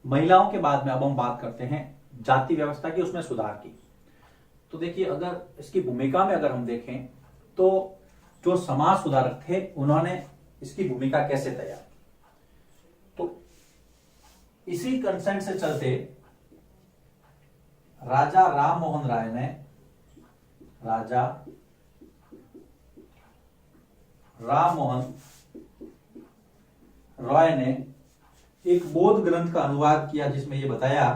महिलाओं के बाद में अब हम बात करते हैं जाति व्यवस्था की, उसमें सुधार की। तो देखिए, अगर इसकी भूमिका में अगर हम देखें तो जो समाज सुधारक थे उन्होंने इसकी भूमिका कैसे तैयार की, तो इसी कंसेंट से चलते राजा राम मोहन राय ने एक बौद्ध ग्रंथ का अनुवाद किया जिसमें यह बताया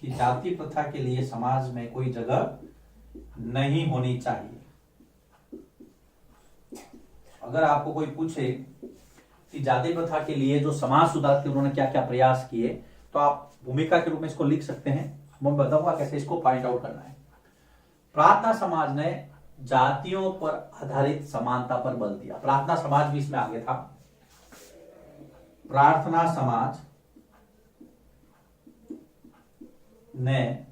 कि जाति प्रथा के लिए समाज में कोई जगह नहीं होनी चाहिए। अगर आपको कोई पूछे कि जाति प्रथा के लिए जो समाज सुधार के उन्होंने क्या क्या प्रयास किए, तो आप भूमिका के रूप में इसको लिख सकते हैं। मैं बताऊंगा कैसे इसको पॉइंट आउट करना है। प्रार्थना समाज ने जातियों पर आधारित समानता पर बल दिया। प्रार्थना समाज भी इसमें आगे था। प्रार्थना समाज ने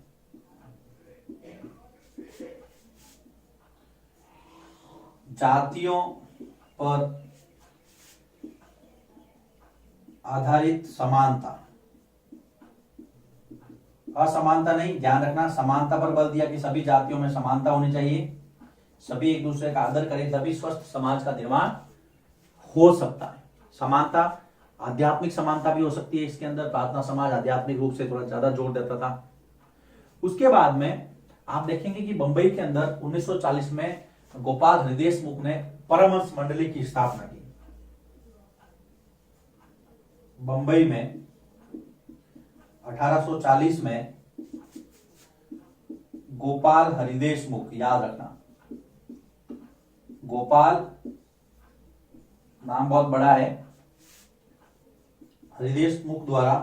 जातियों पर आधारित समानता, असमानता नहीं, ध्यान रखना, समानता पर बल दिया कि सभी जातियों में समानता होनी चाहिए, सभी एक दूसरे का आदर करें, तभी स्वस्थ समाज का निर्माण हो सकता है। समानता, आध्यात्मिक समानता भी हो सकती है इसके अंदर। प्रार्थना समाज आध्यात्मिक रूप से थोड़ा ज्यादा जोर देता था। उसके बाद में आप देखेंगे कि बंबई के अंदर 1940 में गोपाल हरि देशमुख ने परमहंस मंडली की स्थापना की। बंबई में 1840 में गोपाल हरि देशमुख, याद रखना, गोपाल नाम बहुत बड़ा है, हरि देशमुख द्वारा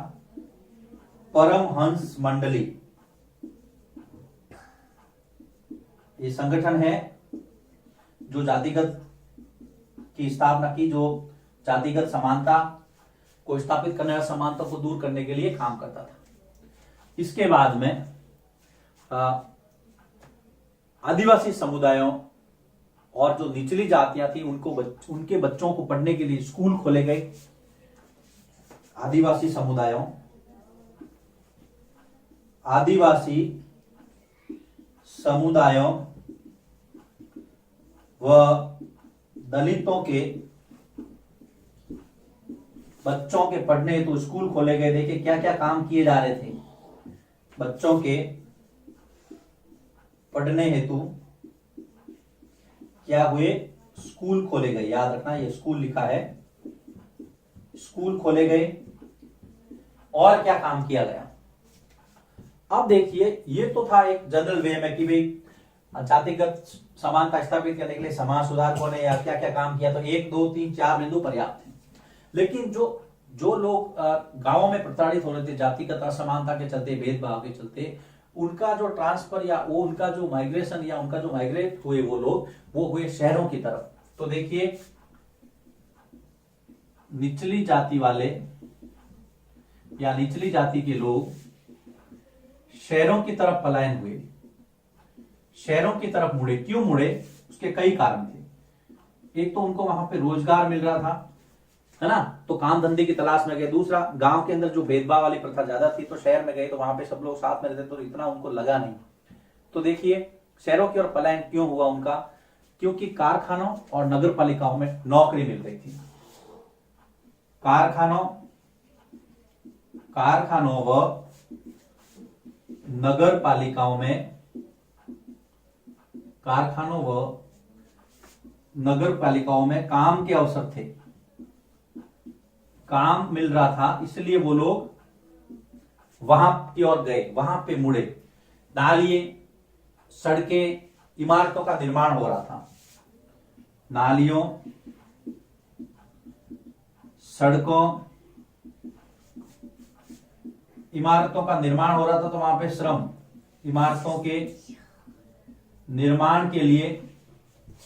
परमहंस मंडली, ये संगठन है जो जातिगत की स्थापना की, जो जातिगत समानता को स्थापित करने और समानता को दूर करने के लिए काम करता था। इसके बाद में आदिवासी समुदायों और जो निचली जातियां थी उनके बच्चों को पढ़ने के लिए स्कूल खोले गए। आदिवासी समुदायों व दलितों के बच्चों के पढ़ने हेतु स्कूल खोले गए। देखिए क्या क्या काम किए जा रहे थे। बच्चों के पढ़ने हेतु क्या हुए, स्कूल खोले गए। याद रखना, ये स्कूल लिखा है, स्कूल खोले गए। और क्या काम किया गया, अब देखिए, ये तो था एक जनरल वे में कि भाई जातिगत समानता स्थापित करने के लिए समाज सुधारकों ने या क्या क्या काम किया। तो 1 2 3 4 बिंदु पर्याप्त है। लेकिन जो लोग गांवों में प्रताड़ित हो रहे थे जातिगत असमानता के चलते, भेदभाव के चलते, उनका जो ट्रांसफर या वो उनका जो माइग्रेशन या उनका जो माइग्रेट हुए वो लोग, वो हुए शहरों की तरफ। तो देखिए, निचली जाति वाले या निचली जाति के लोग शहरों की तरफ पलायन हुए, शहरों की तरफ मुड़े। क्यों मुड़े, उसके कई कारण थे। एक तो उनको वहां पे रोजगार मिल रहा था, है ना, तो काम धंधे की तलाश में गए। दूसरा, गांव के अंदर जो भेदभाव वाली प्रथा ज्यादा थी, तो शहर में गए तो वहां पे सब लोग साथ में रहते, तो इतना उनको लगा नहीं। तो देखिए, शहरों की ओर पलायन क्यों हुआ उनका, क्योंकि कारखानों और नगर पालिकाओं में नौकरी मिल रही थी। कारखानों व नगर पालिकाओं में, कारखानों व नगर पालिकाओं में काम के अवसर थे, काम मिल रहा था, इसलिए वो लोग वहां की ओर गए, वहां पे मुड़े। नालियां, सड़कें, इमारतों का निर्माण हो रहा था। नालियों, सड़कों, इमारतों का निर्माण हो रहा था, तो वहां पे श्रम, इमारतों के निर्माण के लिए,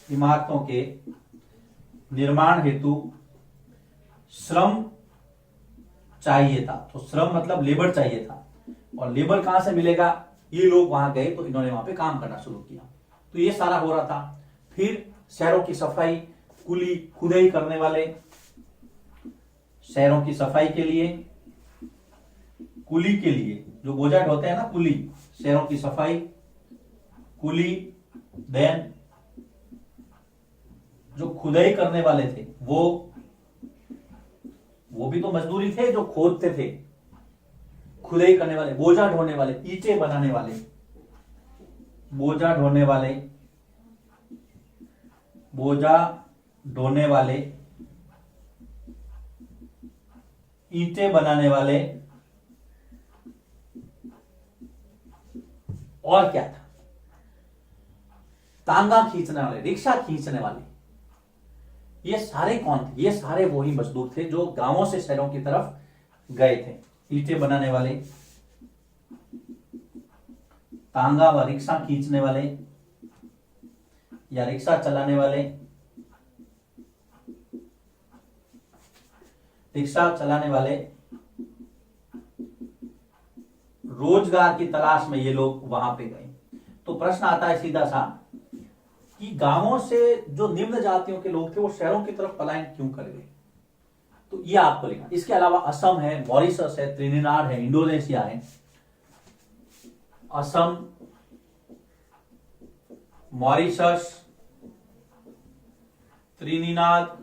इमारतों के निर्माण हेतु श्रम चाहिए था। तो श्रम मतलब लेबर चाहिए था, और लेबर कहां से मिलेगा, ये लोग वहां गए तो इन्होंने वहां पे काम करना शुरू किया। तो ये सारा हो रहा था। फिर शहरों की सफाई, कुली खुदाई करने वाले शहरों की सफाई के लिए कुली के लिए, जो बोझा ढोते हैं ना कुली, शहरों की सफाई कुली, देन जो खुदाई करने वाले थे वो भी तो मजदूरी थे, जो खोदते थे, खुदाई करने वाले, बोझा ढोने वाले, ईंटें बनाने वाले, बोझा ढोने वाले, बोझा ढोने वाले, ईंटें बनाने वाले, और क्या था, तांगा खींचने वाले, रिक्शा खींचने वाले, ये सारे कौन थे? ये सारे वही मजदूर थे जो गांवों से शहरों की तरफ गए थे। ईंटें बनाने वाले, तांगा व रिक्शा खींचने वाले या रिक्शा चलाने वाले, रिक्शा चलाने वाले, रोजगार की तलाश में ये लोग वहां पे गए। तो प्रश्न आता है सीधा सा कि गांवों से जो निम्न जातियों के लोग थे वो शहरों की तरफ पलायन क्यों कर गए? तो ये आपको लिखना। इसके अलावा असम है, मॉरिशस है, त्रिनिदाद है, इंडोनेशिया है। Assam, Mauritius, Trinidad,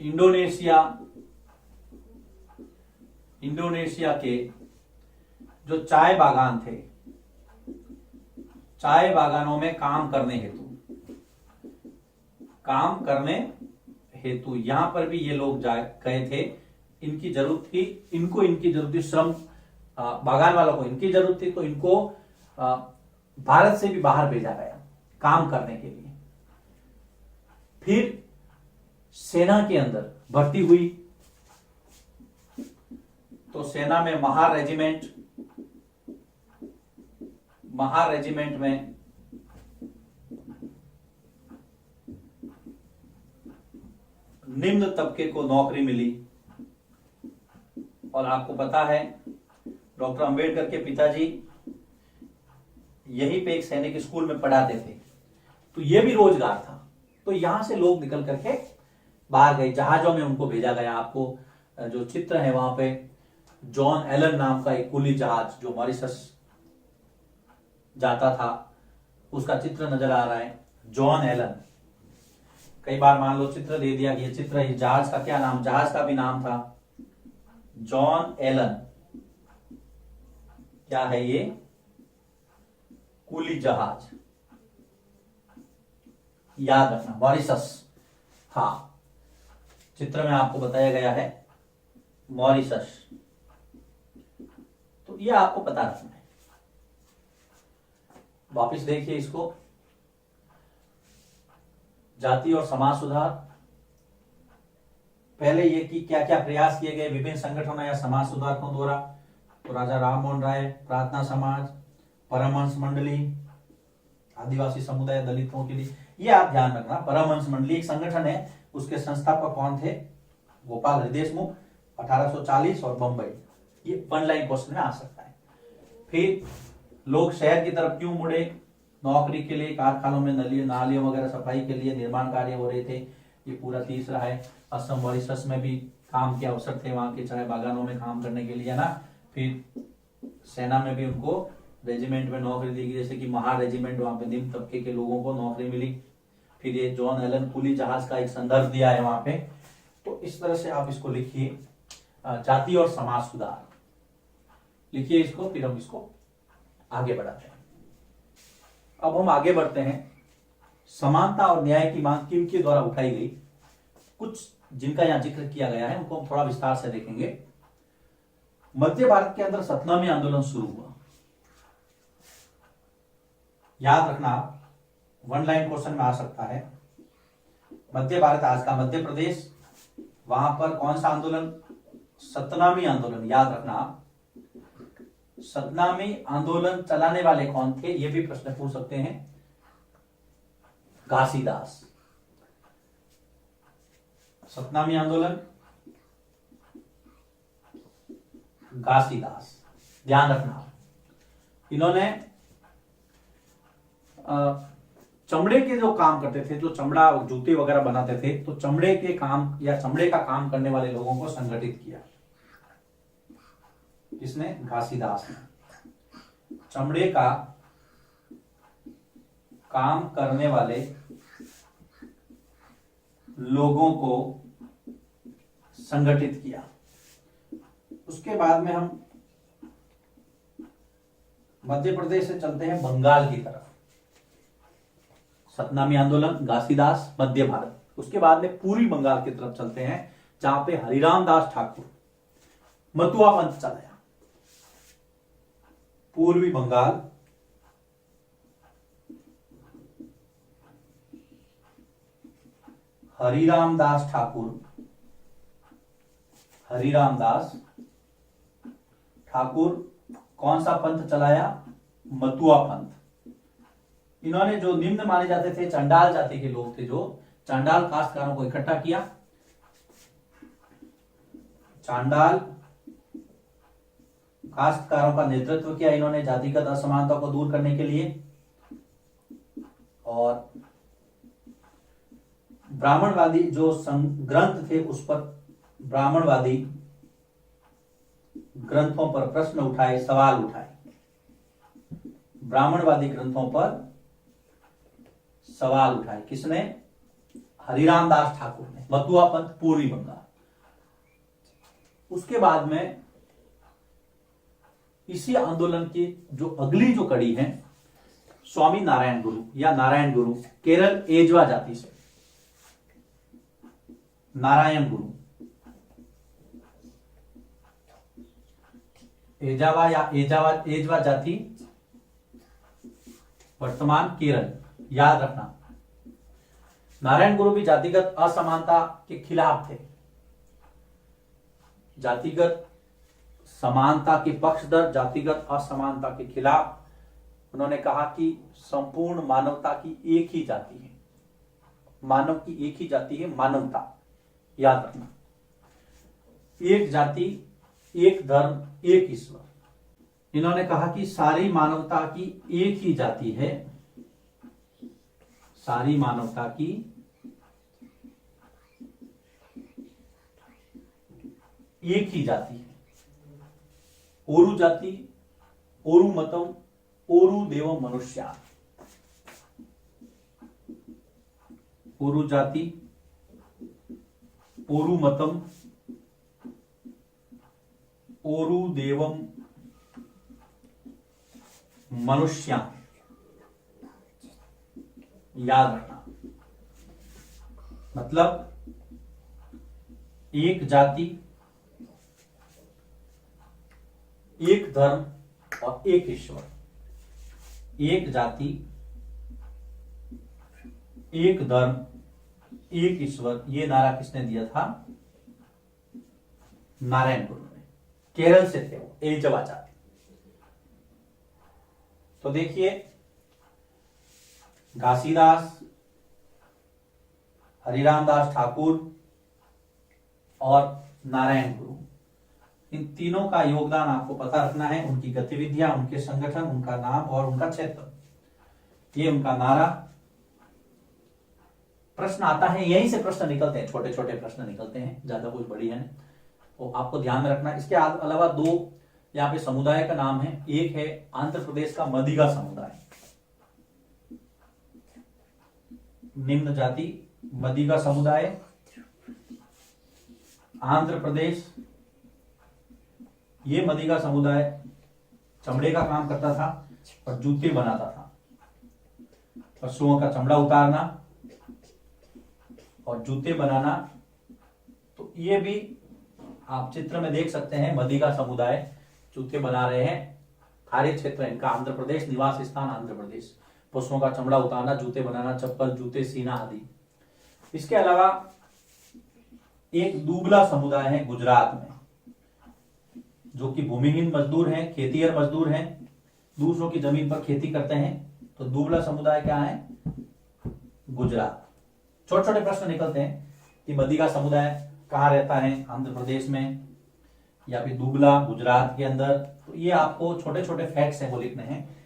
Indonesia, Indonesia के जो चाय बागान थे, चाय बागानों में काम करने हेतु यहां पर भी ये लोग गए थे। इनकी जरूरत थी, इनकी जरूरत थी श्रम, बागान वालों को इनकी जरूरत थी, तो इनको भारत से भी बाहर भेजा गया काम करने के लिए। फिर सेना के अंदर भर्ती हुई, तो सेना में महार रेजिमेंट में निम्न तबके को नौकरी मिली। और आपको पता है डॉक्टर अंबेडकर के पिताजी यहीं पे एक सैनिक स्कूल में पढ़ाते थे, तो ये भी रोजगार था। तो यहां से लोग निकल करके बाहर गए, जहाजों में उनको भेजा गया। आपको जो चित्र है वहां पे जॉन एलन नाम का एक कुली जहाज जो मॉरिशस जाता था, उसका चित्र नजर आ रहा है, जॉन एलन। कई बार मान लो चित्र दे दिया, ये चित्र है, जहाज का क्या नाम, जहाज का भी नाम था जॉन एलन। क्या है ये? कुली जहाज, याद रखना, मॉरिशस। हाँ, चित्र में आपको बताया गया है मॉरिशस, तो ये आपको पता रखना है। वापिस देखिए इसको, जाति और समाज सुधार। पहले ये कि क्या क्या प्रयास किए गए विभिन्न संगठनों या समाज सुधारकों द्वारा। तो राजा राम मोहन राय, प्रार्थना समाज, परमहंस मंडली, आदिवासी समुदाय, दलितों के लिए। ये आप ध्यान रखना, परमहंस मंडली एक संगठन है, उसके संस्थापक कौन थे? गोपाल हरि देशमुख, 1840, और बंबई। ये वन लाइन क्वेश्चन में आ सकता है। फिर लोग शहर की तरफ क्यों मुड़े? नौकरी के लिए, कारखानों में नालियों वगैरह सफाई के लिए निर्माण कार्य हो रहे थे। ये पूरा तीसरा है। असम मॉरिशस में भी काम के अवसर थे, वहां के चाय बागानों में काम करने के लिए ना। फिर सेना में भी उनको रेजिमेंट में नौकरी दी गई, जैसे कि महार रेजिमेंट, वहां पे निम्न तबके के लोगों को नौकरी मिली। फिर ये जॉन एलन कुली जहाज का एक संदर्भ दिया है वहां पे। तो इस तरह से आप इसको लिखिए, जाति और समाज सुधार लिखिए इसको, फिर हम इसको आगे बढ़ाते हैं। अब हम आगे बढ़ते हैं। समानता और न्याय की मांग किनके द्वारा उठाई गई? कुछ जिनका यहां जिक्र किया गया है उनको हम थोड़ा विस्तार से देखेंगे। मध्य भारत के अंदर सतनामी आंदोलन शुरू हुआ। याद रखना, वन लाइन क्वेश्चन में आ सकता है। मध्य भारत, आज का मध्य प्रदेश, वहां पर कौन सा आंदोलन? सतनामी आंदोलन। याद रखना, सतनामी आंदोलन चलाने वाले कौन थे? ये भी प्रश्न पूछ सकते हैं। घासीदास। सतनामी आंदोलन, घासीदास, ध्यान रखना। इन्होंने चमड़े के जो काम करते थे, जो चमड़ा जूते वगैरह बनाते थे, तो चमड़े के काम या चमड़े का काम करने वाले लोगों को संगठित किया। किसने? घासीदास ने। चमड़े का काम करने वाले लोगों को संगठित किया। उसके बाद में हम मध्य प्रदेश से चलते हैं बंगाल की तरफ। सतनामी आंदोलन, घासीदास, मध्य भारत। उसके बाद में पूर्वी बंगाल की तरफ चलते हैं, जहां पे हरिराम दास ठाकुर मतुआ पंथ चलाया। पूर्वी बंगाल, हरिराम दास ठाकुर, हरिराम दास ठाकुर कौन सा पंथ चलाया? मतुआ पंथ। इन्होंने जो निम्न माने जाते थे चंडाल जाति के लोग थे, जो चांडाल काश्तकारों को इकट्ठा किया। चांडाल काश्तकारों का नेतृत्व किया इन्होंने जातिगत असमानता को दूर करने के लिए। और ब्राह्मणवादी जो ग्रंथ थे उस पर, ब्राह्मणवादी ग्रंथों पर प्रश्न उठाए, सवाल उठाए। ब्राह्मणवादी ग्रंथों पर सवाल उठाए। किसने? हरिराम दास ठाकुर ने। मतुआ पंथ, पूर्वी बंगाल। उसके बाद में इसी आंदोलन की जो अगली जो कड़ी है, स्वामी नारायण गुरु या नारायण गुरु, केरल एजवा जाति से। नारायण गुरु एजावा या एजवा जाति, वर्तमान केरल। याद रखना, नारायण गुरु भी जातिगत असमानता के खिलाफ थे। जातिगत समानता के पक्षधर, जातिगत असमानता के खिलाफ। उन्होंने कहा कि संपूर्ण मानवता की एक ही जाति है, मानव की एक ही जाति है, मानवता। याद रखना, एक जाति, एक धर्म, एक ईश्वर। इन्होंने कहा कि सारी मानवता की एक ही जाति है, सारी मानवता की एक ही जाति है। ओरु जाति, ओरु मतम, ओरु देवम मनुष्या। ओरु जाति, ओरु मतम, ओरु देवम मनुष्या। याद रखना, मतलब एक जाति, एक धर्म और एक ईश्वर। एक जाति, एक धर्म, एक ईश्वर। ये नारा किसने दिया था? नारायण गुरु ने। केरल से थे वो, एजवा जाति। तो देखिए, घासीदास, हरिराम दास ठाकुर और नारायण गुरु, इन तीनों का योगदान आपको पता रखना है। उनकी गतिविधियां, उनके संगठन, उनका नाम और उनका क्षेत्र, ये उनका नारा। प्रश्न आता है, यहीं से प्रश्न निकलते हैं, छोटे छोटे प्रश्न निकलते हैं, ज्यादा कुछ बड़ी है नहीं। तो आपको ध्यान में रखना। इसके अलावा दो यहाँ पे समुदाय का नाम है। एक है आंध्र प्रदेश का मदिगा समुदाय, निम्न जाति मदिगा समुदाय, आंध्र प्रदेश। ये मदिगा समुदाय चमड़े का काम करता था और जूते बनाता था। पशुओं का चमड़ा उतारना और जूते बनाना। तो ये भी आप चित्र में देख सकते हैं, मदिगा समुदाय जूते बना रहे हैं। खाड़ी क्षेत्र इनका, आंध्र प्रदेश, निवास स्थान आंध्र प्रदेश। पशुओं का चमड़ा उतारना, जूते बनाना, चप्पल, जूते सीना आदि। इसके अलावा एक दूबला समुदाय है गुजरात में, जो कि भूमिहीन मजदूर हैं, खेतीहर मजदूर हैं, दूसरों की जमीन पर खेती करते हैं। तो दूबला समुदाय क्या है? गुजरात। छोटे छोटे प्रश्न निकलते हैं कि मदिगा समुदाय कहाँ रहता है, आंध्र प्रदेश में या फिर दुबला गुजरात के अंदर। तो ये आपको छोटे छोटे फैक्ट्स हैं वो लिखने हैं।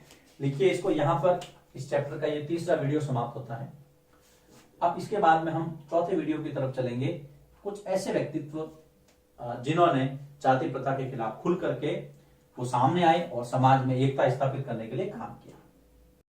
लिखिए इसको यहाँ पर इस चैप्टर का ये तीसरा वीडियो समाप्त होता है। अब इसके बाद में हम चौथे वीडियो की तरफ चलेंगे। कुछ ऐसे व्यक्तित्व जिन्होंने जाति प्रथा के खिलाफ खुल करके वो सामने आए और समाज में एकता स्थापित करने के लिए काम किया।